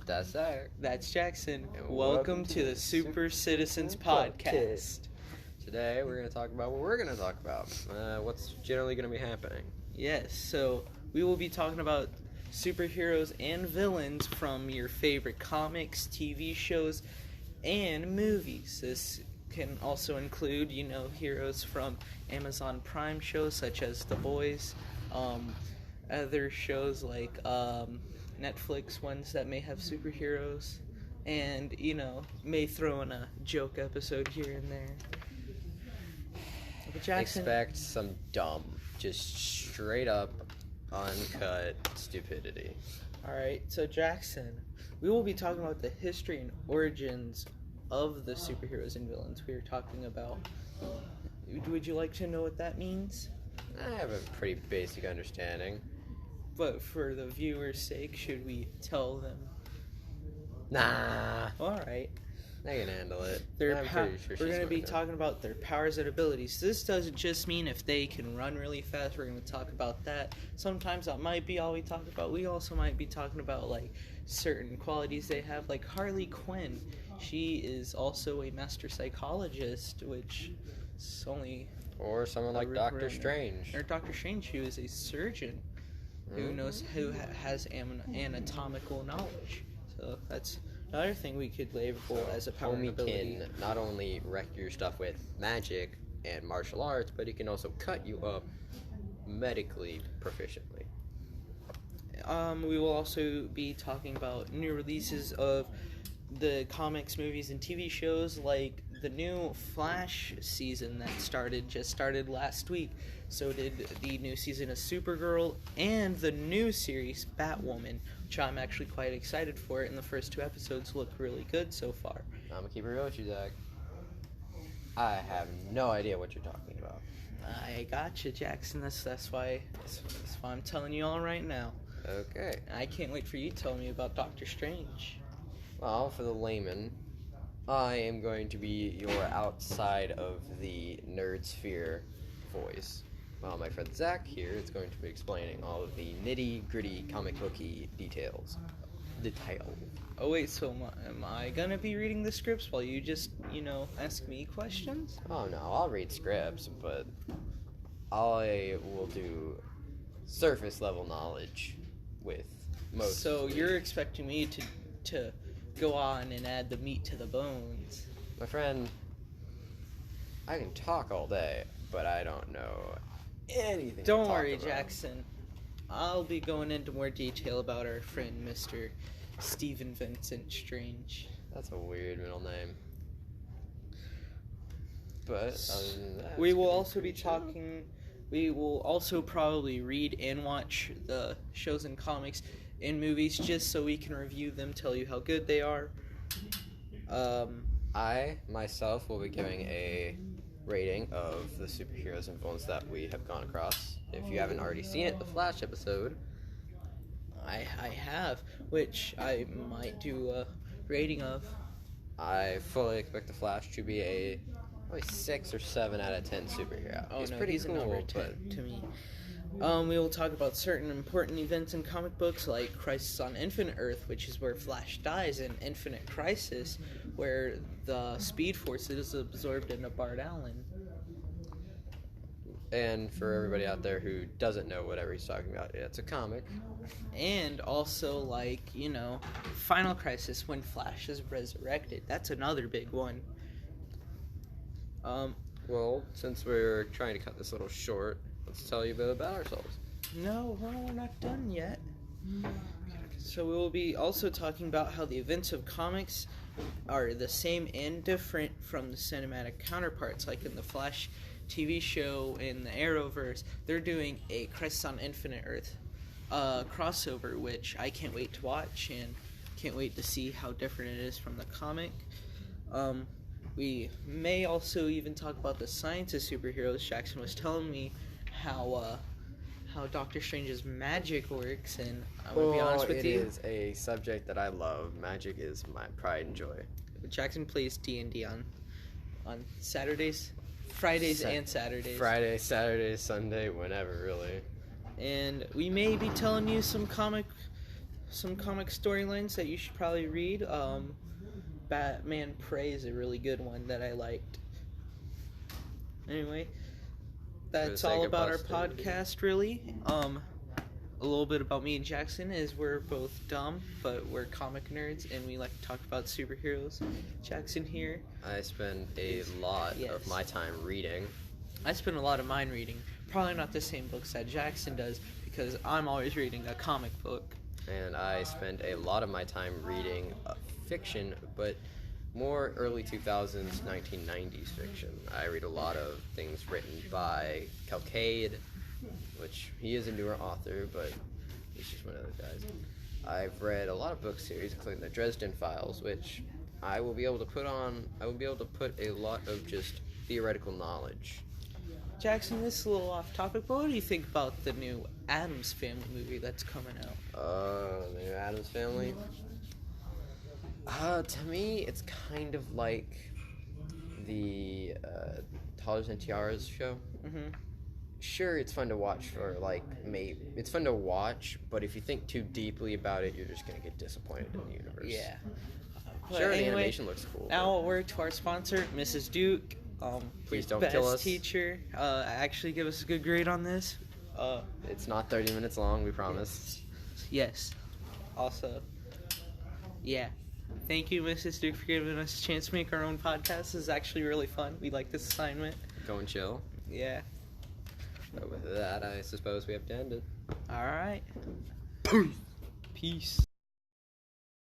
That's Zach. That's Jackson. And Welcome to the Super Citizens Podcast. Today we're going to talk about what we're going to talk about. What's generally going to be happening. Yes, so we will be talking about superheroes and villains from your favorite comics, TV shows, and movies. This can also include, heroes from Amazon Prime shows such as The Boys, other shows like Netflix ones that may have superheroes, and, may throw in a joke episode here and there. But Jackson, expect some dumb, just straight up, uncut stupidity. Alright, so Jackson, we will be talking about the history and origins of the superheroes and villains we are talking about. Would you like to know what that means? I have a pretty basic understanding. But for the viewer's sake, should we tell them? Nah. Alright. I can handle it. We're going to be talking about their powers and abilities. This doesn't just mean if they can run really fast. We're going to talk about that. Sometimes that might be all we talk about. We also might be talking about, certain qualities they have. Like Harley Quinn. She is also a master psychologist, which is only... Or someone like Doctor Strange. Or Doctor Strange, who is a surgeon who has anatomical knowledge. So that's another thing we could label as a power and ability. Can not only wreck your stuff with magic and martial arts, but he can also cut you up medically proficiently. We will also be talking about new releases of the comics, movies, and TV shows, like the new Flash season that just started last week. So did the new season of Supergirl and the new series Batwoman, which I'm actually quite excited for it, and the first 2 episodes look really good so far. I'm gonna keep it real with you, Zach. I have no idea what you're talking about. I gotcha, Jackson. That's why I'm telling you all right now. Okay. I can't wait for you to tell me about Doctor Strange. Well, for the layman, I am going to be your outside of the nerd sphere voice. While my friend Zach here is going to be explaining all of the nitty-gritty comic booky details. Oh wait, so am I gonna be reading the scripts while you just, ask me questions? Oh no, I'll read scripts, but I will do surface level knowledge with most. So you're expecting me to go on and add the meat to the bones? My friend, I can talk all day, but I don't know anything. Don't worry, Jackson. I'll be going into more detail about our friend Mr. Stephen Vincent Strange. That's a weird middle name. But other than that, we will also be talking. We will also probably read and watch the shows and comics and movies just so we can review them, tell you how good they are. I myself will be giving a rating of the superheroes and villains that we have gone across. If you haven't already seen it, the Flash episode. I have, which I might do a rating of. I fully expect the Flash to be a 6 or 7 out of 10 superhero. Oh, he's no, pretty he's cool, a number 10 to me. We will talk about certain important events in comic books, like Crisis on Infinite Earth, which is where Flash dies, and Infinite Crisis, where the Speed Force is absorbed into Bart Allen. And for everybody out there who doesn't know whatever he's talking about, it's a comic. And also, Final Crisis, when Flash is resurrected. That's another big one. Well, since we're trying to cut this a little short, let's tell you a bit about ourselves. No, we're not done yet. So we will be also talking about how the events of comics are the same and different from the cinematic counterparts, like in the Flash TV show in the Arrowverse. They're doing a Crisis on Infinite Earth crossover, which I can't wait to watch and can't wait to see how different it is from the comic. We may also even talk about the science of superheroes. Jackson was telling me how Doctor Strange's magic works, and I'm going to be honest with you. It is a subject that I love. Magic is my pride and joy. Jackson plays D&D on Saturdays, Fridays, and Saturdays. Friday, Saturday, Sunday, whenever, really. And we may be telling you some some comic storylines that you should probably read. Batman Prey is a really good one that I liked. Anyway, that's all about our podcast, really. A little bit about me and Jackson is we're both dumb, but we're comic nerds, and we like to talk about superheroes. Jackson here. I spend a lot of my time reading. I spend a lot of mine reading. Probably not the same books that Jackson does, because I'm always reading a comic book. And I spend a lot of my time reading fiction, but more early 2000s, 1990s fiction. I read a lot of things written by Calcade, which he is a newer author, but he's just one of those guys. I've read a lot of book series, including the Dresden Files, which I will be able to put a lot of just theoretical knowledge. Jackson, this is a little off topic, but what do you think about the new Addams Family movie that's coming out? The new Addams Family? To me, it's kind of like the Toddlers and Tiaras show. Mm-hmm. Sure, it's fun to watch it's fun to watch, but if you think too deeply about it, you're just gonna get disappointed in the universe. Yeah. Sure, the animation looks cool. Now a word to our sponsor, Mrs. Duke. Please don't best kill us. Teacher. Actually give us a good grade on this. It's not 30 minutes long, we promise. Yes. Also, yeah. Thank you, Mrs. Duke, for giving us a chance to make our own podcast. This is actually really fun. We like this assignment. Go and chill. Yeah. But with that, I suppose we have to end it. All right. Peace.